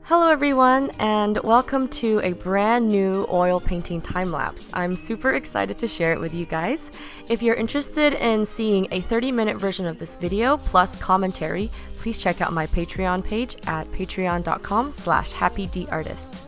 Hello everyone, and welcome to a brand new oil painting time lapse. I'm super excited to share it with you guys. If you're interested in seeing a 30-minute version of this video plus commentary, please check out my Patreon page at patreon.com/happydartist.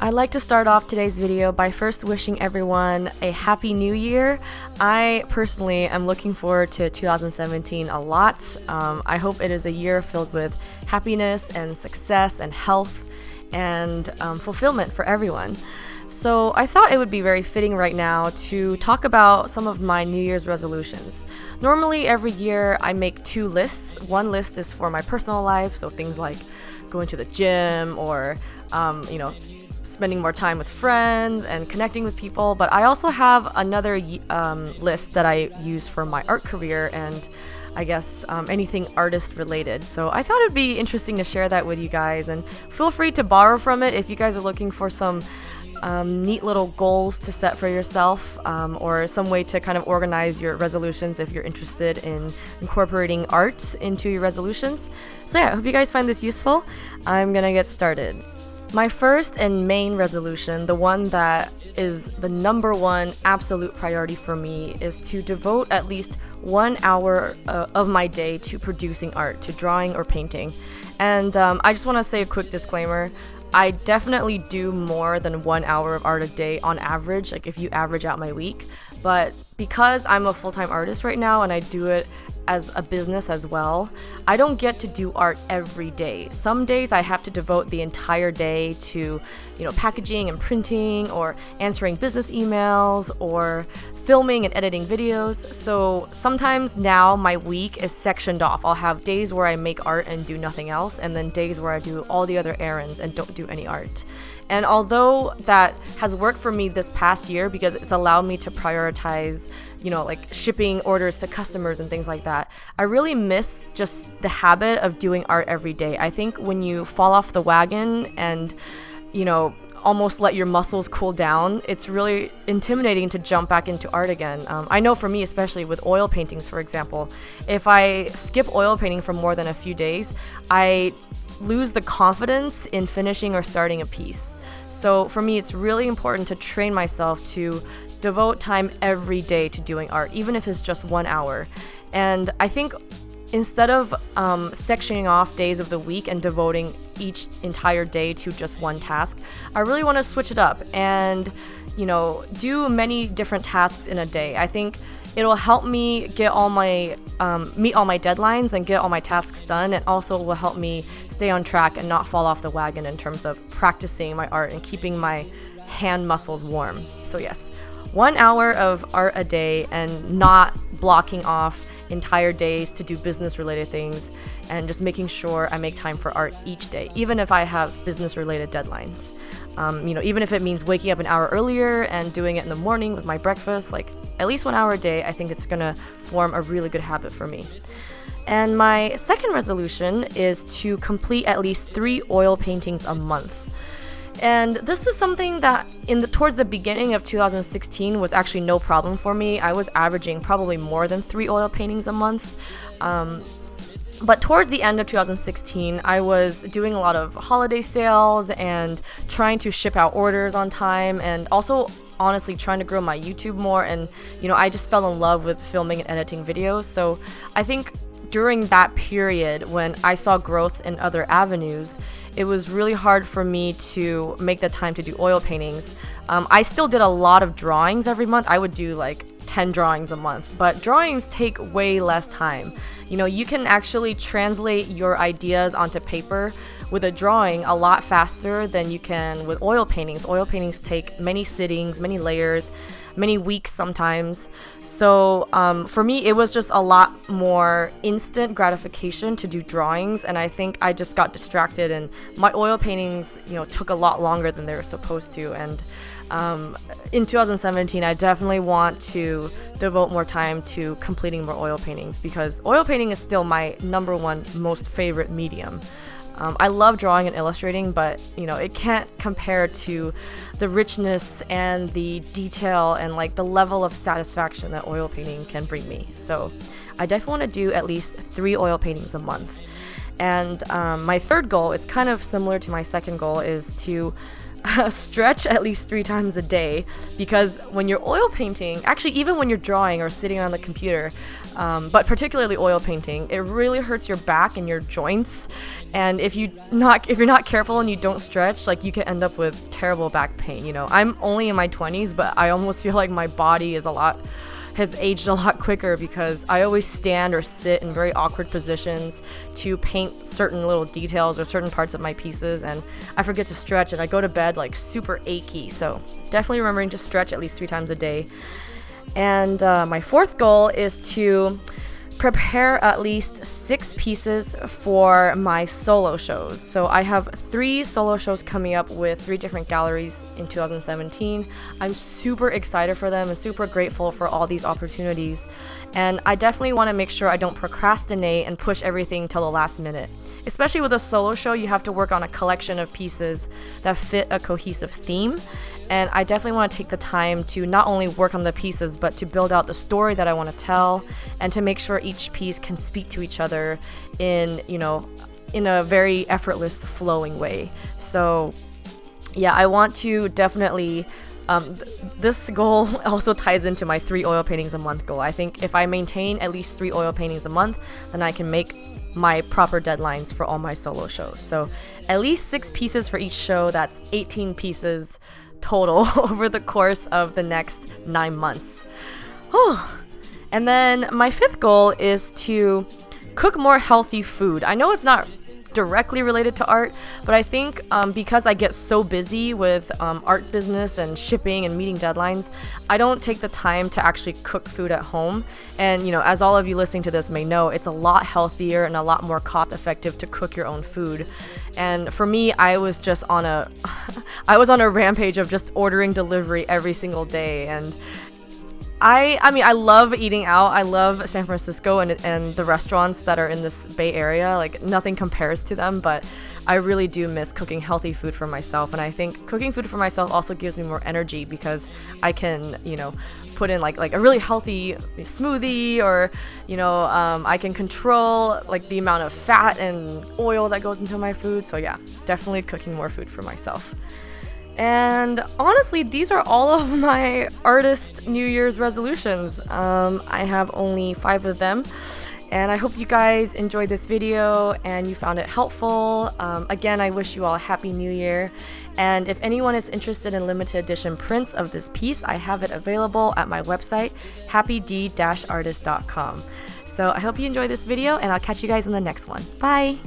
I'd like to start off today's video by first wishing everyone a happy new year. I personally am looking forward to 2017 a lot. I hope it is a year filled with happiness and success and health and fulfillment for everyone. So I thought it would be very fitting right now to talk about some of my New Year's resolutions. Normally every year I make two lists. One list is for my personal life, so things like going to the gym or spending more time with friends and connecting with people, but I also have another list that I use for my art career and I guess anything artist related. So I thought it'd be interesting to share that with you guys, and feel free to borrow from it if you guys are looking for some neat little goals to set for yourself, or some way to kind of organize your resolutions if you're interested in incorporating art into your resolutions. So yeah, I hope you guys find this useful. I'm gonna get started. My first and main resolution, the one that is the number one absolute priority for me, is to devote at least 1 hour of my day to producing art, to drawing or painting. And I just want to say a quick disclaimer. I definitely do more than 1 hour of art a day on average, like if you average out my week. But because I'm a full-time artist right now and I do it as a business as well, I don't get to do art every day. Some days I have to devote the entire day to, packaging and printing, or answering business emails, or filming and editing videos. So sometimes now my week is sectioned off. I'll have days where I make art and do nothing else, and then days where I do all the other errands and don't do any art. And although that has worked for me this past year because it's allowed me to prioritize, like shipping orders to customers and things like that, I really miss just the habit of doing art every day. I think when you fall off the wagon and, almost let your muscles cool down, it's really intimidating to jump back into art again. I know for me, especially with oil paintings, for example, if I skip oil painting for more than a few days, I lose the confidence in finishing or starting a piece. So for me, it's really important to train myself to devote time every day to doing art, even if it's just 1 hour. And I think instead of sectioning off days of the week and devoting each entire day to just one task, I really want to switch it up and, do many different tasks in a day. I think it'll help me get all my meet all my deadlines and get all my tasks done, and also will help me stay on track and not fall off the wagon in terms of practicing my art and keeping my hand muscles warm. So yes, 1 hour of art a day and not blocking off entire days to do business related things, and just making sure I make time for art each day, even if I have business related deadlines. Even if it means waking up an hour earlier and doing it in the morning with my breakfast, like at least 1 hour a day, I think it's gonna form a really good habit for me. And my second resolution is to complete at least 3 oil paintings a month. And this is something that towards the beginning of 2016 was actually no problem for me. I was averaging probably more than 3 oil paintings a month. But towards the end of 2016, I was doing a lot of holiday sales and trying to ship out orders on time, and also honestly trying to grow my YouTube more. And, I just fell in love with filming and editing videos. So I think during that period when I saw growth in other avenues, it was really hard for me to make the time to do oil paintings. I still did a lot of drawings every month. I would do like 10 drawings a month, but drawings take way less time. You can actually translate your ideas onto paper with a drawing a lot faster than you can with oil paintings. Oil paintings take many sittings, many layers, many weeks sometimes. So for me, it was just a lot more instant gratification to do drawings, and I think I just got distracted, and my oil paintings, took a lot longer than they were supposed to. And in 2017, I definitely want to devote more time to completing more oil paintings, because oil painting is still my number one most favorite medium. I love drawing and illustrating, but it can't compare to the richness and the detail and like the level of satisfaction that oil painting can bring me. So I definitely want to do at least 3 oil paintings a month. And my third goal is kind of similar to my second goal, is to stretch at least 3 times a day, because when you're oil painting, actually even when you're drawing or sitting on the computer, but particularly oil painting, it really hurts your back and your joints. And if you're not careful and you don't stretch, like, you can end up with terrible back pain. You know, I'm only in my 20s, but I almost feel like my body has aged a lot quicker, because I always stand or sit in very awkward positions to paint certain little details or certain parts of my pieces, and I forget to stretch and I go to bed like super achy. So definitely remembering to stretch at least 3 times a day. And my fourth goal is to prepare at least 6 pieces for my solo shows. So I have 3 solo shows coming up with 3 different galleries in 2017. I'm super excited for them and super grateful for all these opportunities. And I definitely want to make sure I don't procrastinate and push everything till the last minute. Especially with a solo show, you have to work on a collection of pieces that fit a cohesive theme. And I definitely want to take the time to not only work on the pieces, but to build out the story that I want to tell, and to make sure each piece can speak to each other in a very effortless, flowing way. So yeah, I want to definitely, this goal also ties into my 3 oil paintings a month goal. I think if I maintain at least 3 oil paintings a month, then I can make my proper deadlines for all my solo shows. So at least 6 pieces for each show. That's 18 pieces total over the course of the next 9 months. And then my 5th goal is to cook more healthy food. I know it's not directly related to art, but I think because I get so busy with art business and shipping and meeting deadlines, I don't take the time to actually cook food at home. And as all of you listening to this may know, it's a lot healthier and a lot more cost effective to cook your own food. And for me, I was on a rampage of just ordering delivery every single day. And I love eating out. I love San Francisco and the restaurants that are in this Bay Area. Like, nothing compares to them, but I really do miss cooking healthy food for myself. And I think cooking food for myself also gives me more energy, because I can, put in like a really healthy smoothie, or, I can control like the amount of fat and oil that goes into my food. So yeah, definitely cooking more food for myself. And honestly, these are all of my artist New Year's resolutions. I have only 5 of them. And I hope you guys enjoyed this video and you found it helpful. Again, I wish you all a happy new year. And if anyone is interested in limited edition prints of this piece, I have it available at my website, happyd-artist.com. So I hope you enjoyed this video, and I'll catch you guys in the next one. Bye!